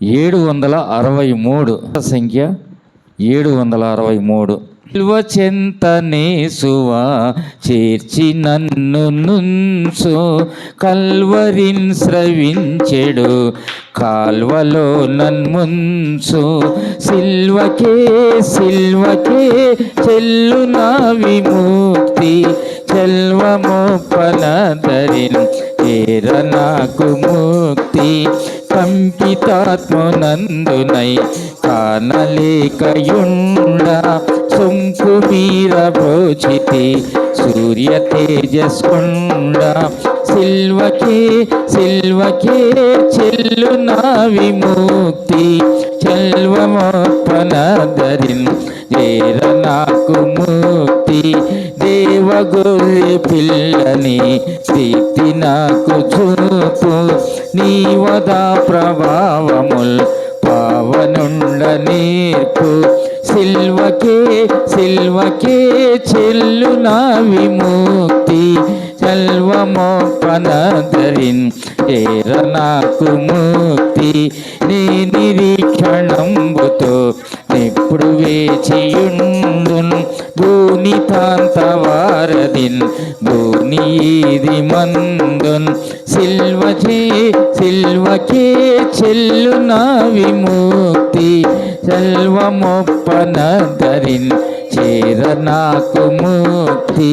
763 సంఖ్య 763. చెంతనేసువా చేర్చి నన్ను నుంచు కల్వరిన్ స్రవించెడు కాల్వలో నన్ముంచు సిల్వకే చెల్లు నా విముక్తి చెల్వమోపనదరిన్ చేర నాకు ముక్తి కంపితాత్మనందునై కానలేకయుండా సొంపు మీర బ్రోచితి సూర్య తేజస్కుండ సిల్వకే చెల్లు నా విముక్తి చెల్వమోపనదరిన్ చేర నాకు ముక్తి దేవగొర్రె పిల్లని దీప్తి నాకు చూపు నీ వదా ప్రభావముల్ పావనుండ నేర్పు సిల్వకే చెల్లు నా విముక్తి చెల్వమోపనదరిన్ చేర నాకు ముక్తి నీ నిరీక్షణంబుతో ఎప్పుడు వేచియుండున్ భూనితాంతవారదిన్ భూనీది మందున్ సిల్వకే చెల్లు నా విముక్తి చెల్వమొప్పనదరిన్ చేర నాకు ముక్తి.